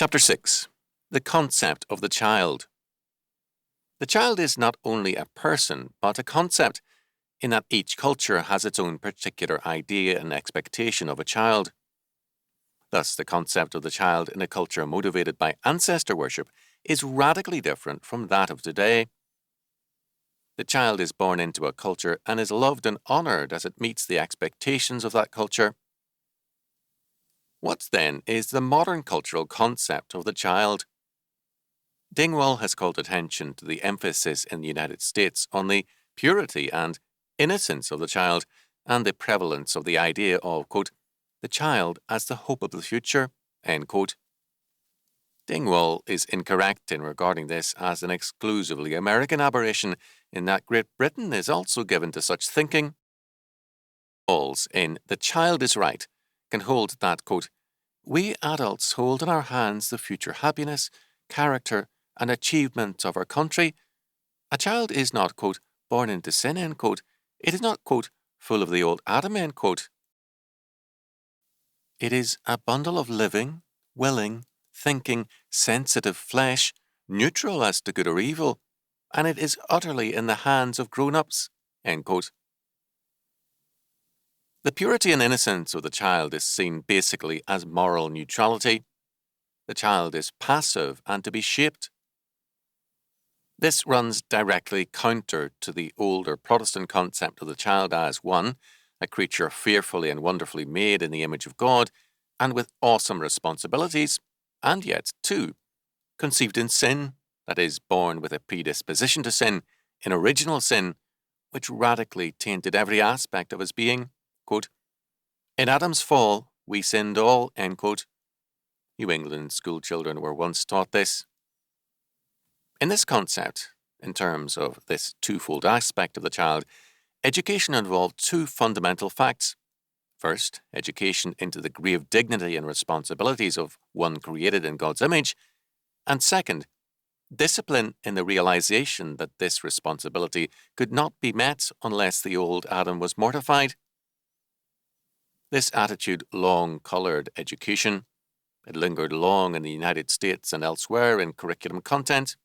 Chapter 6. The Concept of the Child. The child is not only a person, but a concept, in that each culture has its own particular idea and expectation of a child. Thus, the concept of the child in a culture motivated by ancestor worship is radically different from that of today. The child is born into a culture and is loved and honored as it meets the expectations of that culture. What then is the modern cultural concept of the child? Dingwall has called attention to the emphasis in the United States on the purity and innocence of the child and the prevalence of the idea of, quote, the child as the hope of the future, end quote. Dingwall is incorrect in regarding this as an exclusively American aberration, in that Great Britain is also given to such thinking. Falls in The Child is Right can hold that, quote, we adults hold in our hands the future happiness, character, and achievement of our country. A child is not, quote, born into sin, end quote. It is not, quote, full of the old Adam, end quote. It is a bundle of living, willing, thinking, sensitive flesh, neutral as to good or evil, and it is utterly in the hands of grown-ups, end quote. The purity and innocence of the child is seen basically as moral neutrality. The child is passive and to be shaped. This runs directly counter to the older Protestant concept of the child as, one, a creature fearfully and wonderfully made in the image of God and with awesome responsibilities, and yet, two, conceived in sin, that is, born with a predisposition to sin, in original sin, which radically tainted every aspect of his being. Quote, in Adam's fall, we sinned all, end quote. New England school children were once taught this. In this concept, in terms of this twofold aspect of the child, education involved two fundamental facts. First, education into the grave dignity and responsibilities of one created in God's image, and second, discipline in the realization that this responsibility could not be met unless the old Adam was mortified. This attitude long coloured education. It lingered long in the United States and elsewhere in curriculum content.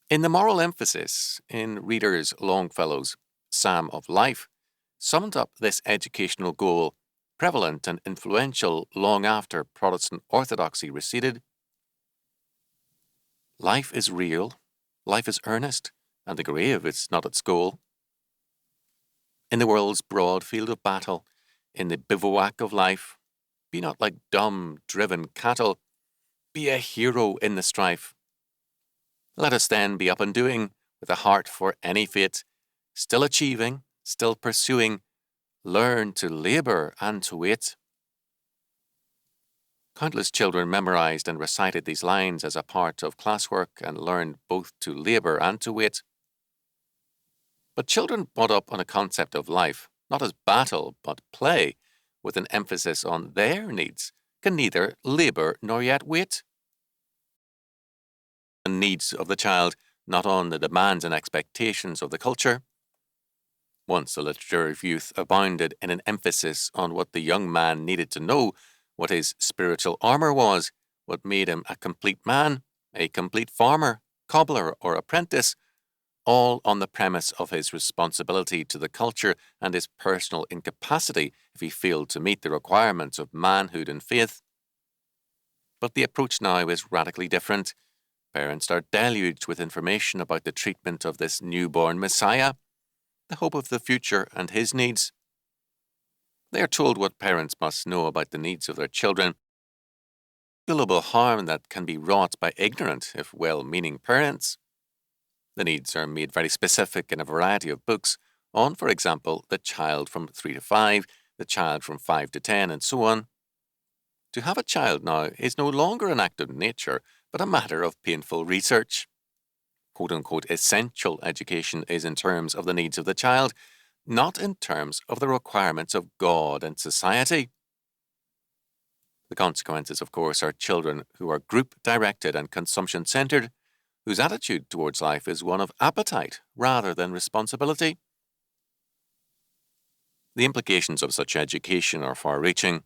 In the moral emphasis in Reader's Longfellow's Psalm of Life, summed up this educational goal, prevalent and influential long after Protestant orthodoxy receded. Life is real, life is earnest, and the grave is not its goal. In the world's broad field of battle, in the bivouac of life, be not like dumb, driven cattle, be a hero in the strife. Let us then be up and doing, with a heart for any fate, still achieving, still pursuing, learn to labour and to wait. Countless children memorized and recited these lines as a part of classwork and learned both to labour and to wait. But children brought up on a concept of life, not as battle, but play, with an emphasis on their needs, can neither labour nor yet wait. The needs of the child, not on the demands and expectations of the culture. Once the literature of youth abounded in an emphasis on what the young man needed to know, what his spiritual armour was, what made him a complete man, a complete farmer, cobbler, or apprentice, all on the premise of his responsibility to the culture and his personal incapacity if he failed to meet the requirements of manhood and faith. But the approach now is radically different. Parents are deluged with information about the treatment of this newborn Messiah, the hope of the future and his needs. They are told what parents must know about the needs of their children, calculable harm that can be wrought by ignorant, if well-meaning parents. The needs are made very specific in a variety of books on, for example, the child from 3 to 5, the child from 5 to 10, and so on. To have a child now is no longer an act of nature, but a matter of painful research. Quote-unquote essential education is in terms of the needs of the child, not in terms of the requirements of God and society. The consequences, of course, are children who are group-directed and consumption-centred, whose attitude towards life is one of appetite rather than responsibility. The implications of such education are far-reaching.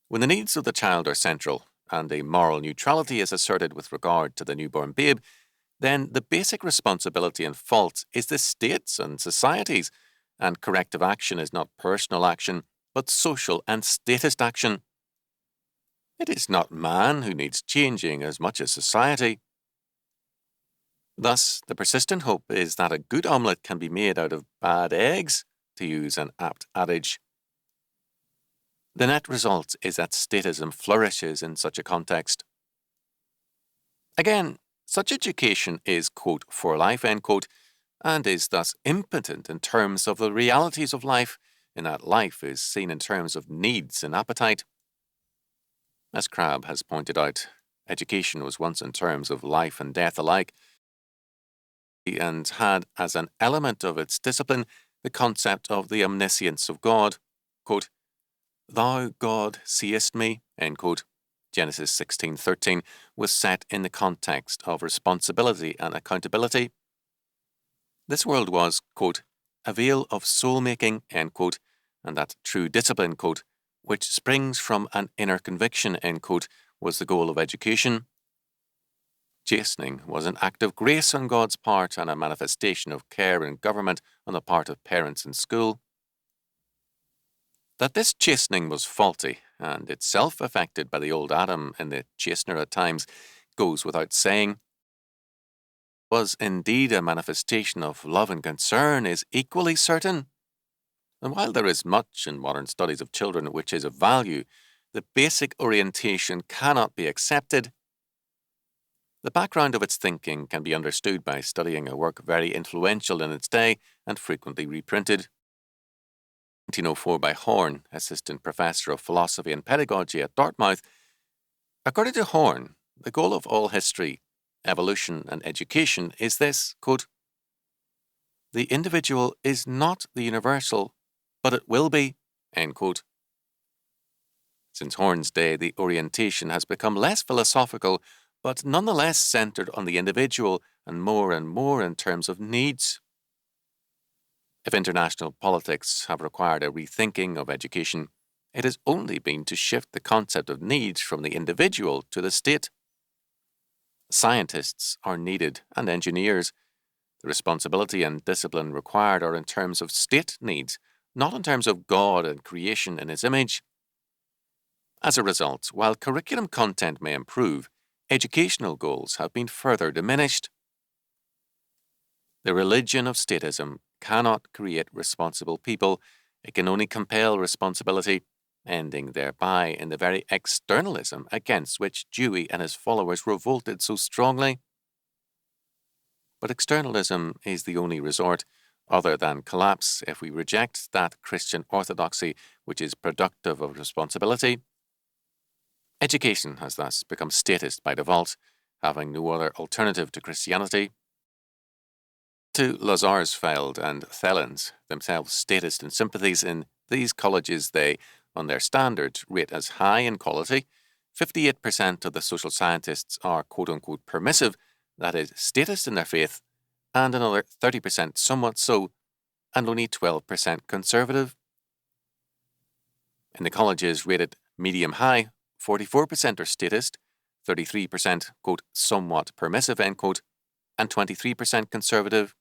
When the needs of the child are central, and a moral neutrality is asserted with regard to the newborn babe, then the basic responsibility and fault is the state's and society's, and corrective action is not personal action, but social and statist action. It is not man who needs changing as much as society. Thus, the persistent hope is that a good omelette can be made out of bad eggs, to use an apt adage. The net result is that statism flourishes in such a context. Again, such education is, quote, for life, end quote, and is thus impotent in terms of the realities of life, in that life is seen in terms of needs and appetite. As Crabbe has pointed out, education was once in terms of life and death alike, and had as an element of its discipline the concept of the omniscience of God. Quote, Thou, God, seest me, end quote, Genesis 16:13, was set in the context of responsibility and accountability. This world was, quote, a veil of soul-making, end quote, and that true discipline, quote, which springs from an inner conviction, end quote, was the goal of education. Chastening was an act of grace on God's part and a manifestation of care and government on the part of parents and school. That this chastening was faulty and itself affected by the old Adam and the chastener at times goes without saying. Was indeed a manifestation of love and concern is equally certain. And while there is much in modern studies of children which is of value, the basic orientation cannot be accepted. The background of its thinking can be understood by studying a work very influential in its day and frequently reprinted. 1904 by Horn, Assistant Professor of Philosophy and Pedagogy at Dartmouth. According to Horn, the goal of all history, evolution and education is this, quote, the individual is not the universal, but it will be, end quote. Since Horn's day, the orientation has become less philosophical, but nonetheless centered on the individual and more in terms of needs. If international politics have required a rethinking of education, it has only been to shift the concept of needs from the individual to the state. Scientists are needed and engineers. The responsibility and discipline required are in terms of state needs, not in terms of God and creation in His image. As a result, while curriculum content may improve, educational goals have been further diminished. The religion of statism cannot create responsible people. It can only compel responsibility, ending thereby in the very externalism against which Dewey and his followers revolted so strongly. But externalism is the only resort, other than collapse, if we reject that Christian orthodoxy which is productive of responsibility. Education has thus become statist by default, having no other alternative to Christianity. To Lazarsfeld and Thellens, themselves statist in sympathies in these colleges they, on their standard, rate as high in quality. 58% of the social scientists are quote-unquote permissive, that is, statist in their faith, and another 30% somewhat so, and only 12% conservative. In the colleges rated medium-high, 44% are statist, 33% quote, somewhat permissive, end quote, and 23% conservative.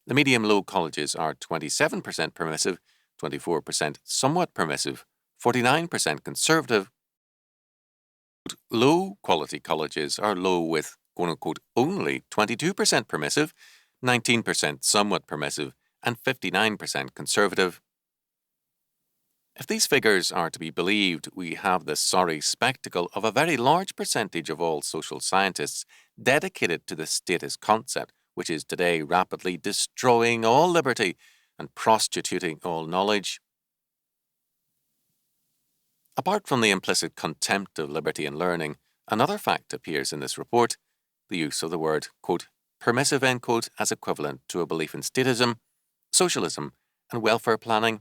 The medium-low colleges are 27% permissive, 24% somewhat permissive, 49% conservative. Low-quality colleges are low with, quote-unquote, only 22% permissive, 19% somewhat permissive, and 59% conservative. If these figures are to be believed, we have the sorry spectacle of a very large percentage of all social scientists dedicated to the statist concept, which is today rapidly destroying all liberty and prostituting all knowledge. Apart from the implicit contempt of liberty and learning, another fact appears in this report, the use of the word, quote, permissive, end quote, as equivalent to a belief in statism, socialism, and welfare planning.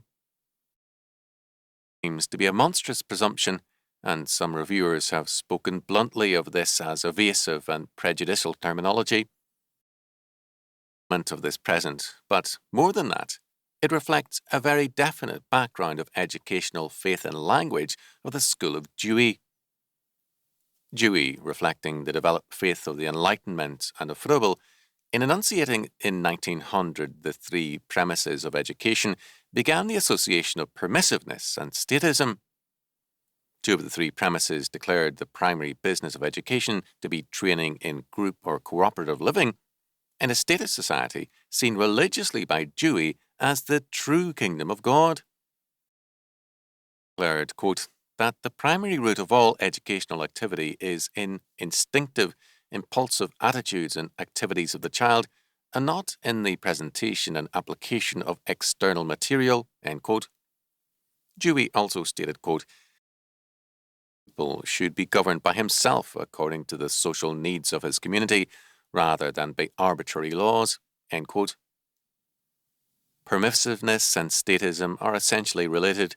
Seems to be a monstrous presumption, and some reviewers have spoken bluntly of this as evasive and prejudicial terminology. Of this present, but more than that, it reflects a very definite background of educational faith and language of the school of Dewey. Dewey, reflecting the developed faith of the Enlightenment and of Froebel, in enunciating in 1900 the three premises of education, began the association of permissiveness and statism. Two of the three premises declared the primary business of education to be training in group or cooperative living, in a statist society seen religiously by Dewey as the true kingdom of God. Declared, quote, that the primary root of all educational activity is in instinctive, impulsive attitudes and activities of the child, and not in the presentation and application of external material, end quote. Dewey also stated, quote, people should be governed by himself according to the social needs of his community, rather than by arbitrary laws, end quote. Permissiveness and statism are essentially related.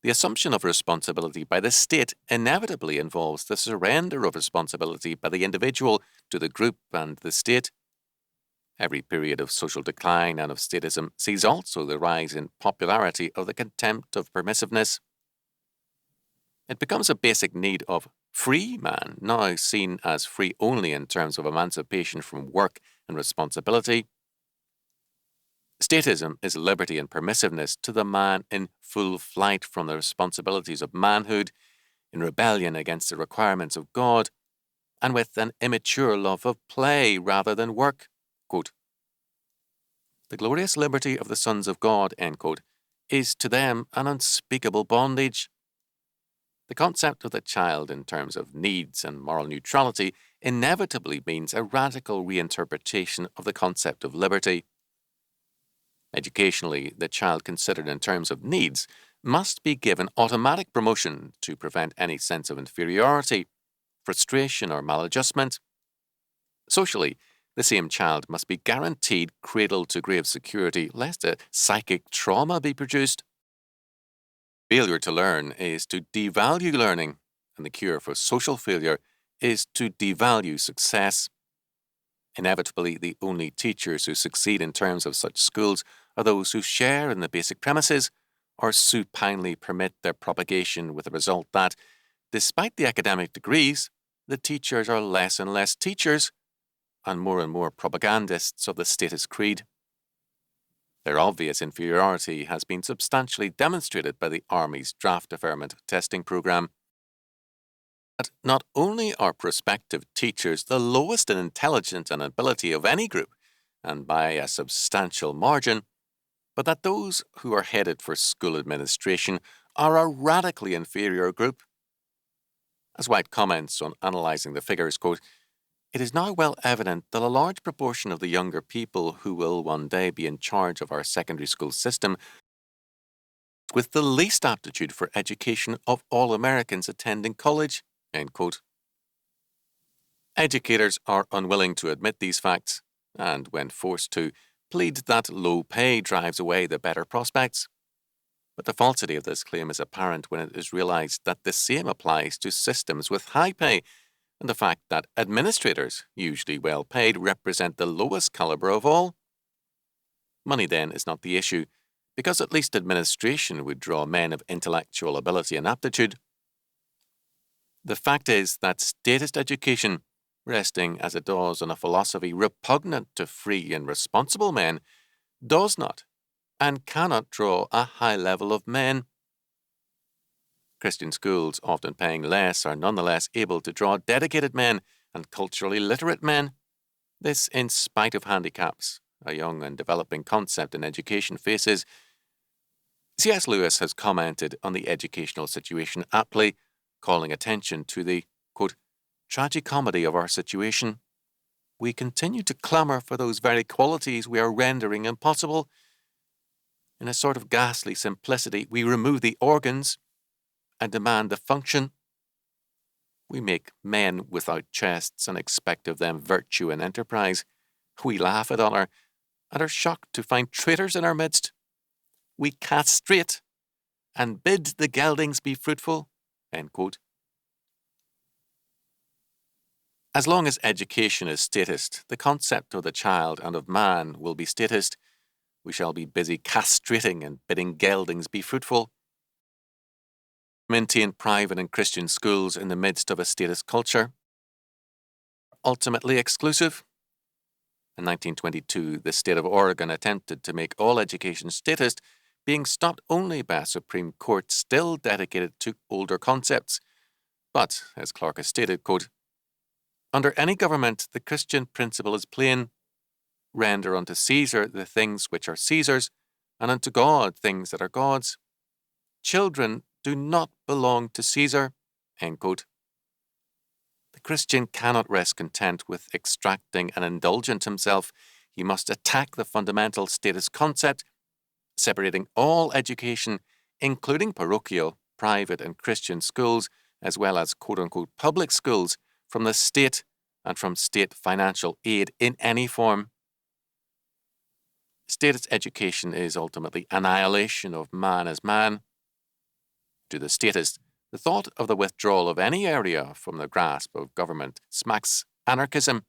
The assumption of responsibility by the state inevitably involves the surrender of responsibility by the individual to the group and the state. Every period of social decline and of statism sees also the rise in popularity of the contempt of permissiveness. It becomes a basic need of free man, now seen as free only in terms of emancipation from work and responsibility. Statism is liberty and permissiveness to the man in full flight from the responsibilities of manhood, in rebellion against the requirements of God, and with an immature love of play rather than work. Quote, the glorious liberty of the sons of God, end quote, is to them an unspeakable bondage. The concept of the child in terms of needs and moral neutrality inevitably means a radical reinterpretation of the concept of liberty. Educationally, the child considered in terms of needs must be given automatic promotion to prevent any sense of inferiority, frustration, or maladjustment. Socially, the same child must be guaranteed cradle-to-grave security lest a psychic trauma be produced. Failure to learn is to devalue learning, and the cure for social failure is to devalue success. Inevitably, the only teachers who succeed in terms of such schools are those who share in the basic premises or supinely permit their propagation, with the result that, despite the academic degrees, the teachers are less and less teachers and more propagandists of the status creed. Their obvious inferiority has been substantially demonstrated by the Army's draft deferment testing program. But not only are prospective teachers the lowest in intelligence and ability of any group, and by a substantial margin, but that those who are headed for school administration are a radically inferior group. As White comments on analysing the figures, quote, it is now well evident that a large proportion of the younger people who will one day be in charge of our secondary school system with the least aptitude for education of all Americans attending college, end quote. Educators are unwilling to admit these facts, and when forced to, plead that low pay drives away the better prospects. But the falsity of this claim is apparent when it is realized that the same applies to systems with high pay, and the fact that administrators, usually well paid, represent the lowest caliber of all. Money, then, is not the issue, because at least administration would draw men of intellectual ability and aptitude. The fact is that statist education, resting as it does on a philosophy repugnant to free and responsible men, does not and cannot draw a high level of men. Christian schools, often paying less, are nonetheless able to draw dedicated men and culturally literate men. This in spite of handicaps a young and developing concept in education faces. C.S. Lewis has commented on the educational situation aptly, calling attention to the, quote, tragicomedy of our situation. We continue to clamour for those very qualities we are rendering impossible. In a sort of ghastly simplicity, we remove the organs and demand the function. We make men without chests and expect of them virtue and enterprise. We laugh at honour and are shocked to find traitors in our midst. We castrate and bid the geldings be fruitful, end quote. As long as education is statist, the concept of the child and of man will be statist. We shall be busy castrating and bidding geldings be fruitful. maintain private and Christian schools in the midst of a statist culture. Ultimately exclusive. In 1922, the state of Oregon attempted to make all education statist, being stopped only by a Supreme Court still dedicated to older concepts. But, as Clark has stated, quote, "Under any government, the Christian principle is plain. Render unto Caesar the things which are Caesar's, and unto God things that are God's. Children do not belong to Caesar." End quote. The Christian cannot rest content with extracting an indulgence himself. He must attack the fundamental statist concept, separating all education, including parochial, private and Christian schools, as well as quote-unquote public schools, from the state and from state financial aid in any form. Statist education is ultimately annihilation of man as man. To the statist, the thought of the withdrawal of any area from the grasp of government smacks anarchism,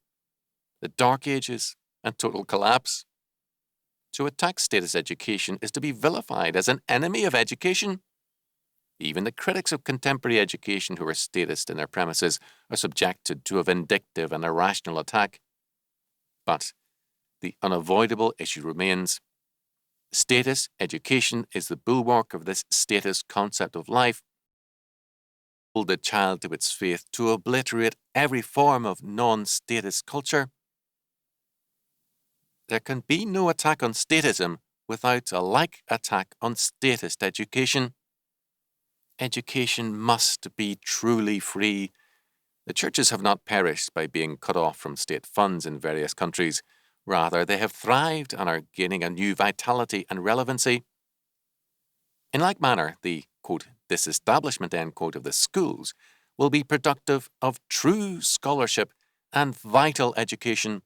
the Dark Ages, and total collapse. To attack statist education is to be vilified as an enemy of education. Even the critics of contemporary education who are statist in their premises are subjected to a vindictive and irrational attack. But the unavoidable issue remains. Statist education is the bulwark of this statist concept of life. Hold the child to its faith to obliterate every form of non-statist culture. There can be no attack on statism without a like attack on statist education. Education must be truly free. The churches have not perished by being cut off from state funds in various countries. Rather, they have thrived and are gaining a new vitality and relevancy. In like manner, the, quote, disestablishment, end quote, of the schools will be productive of true scholarship and vital education.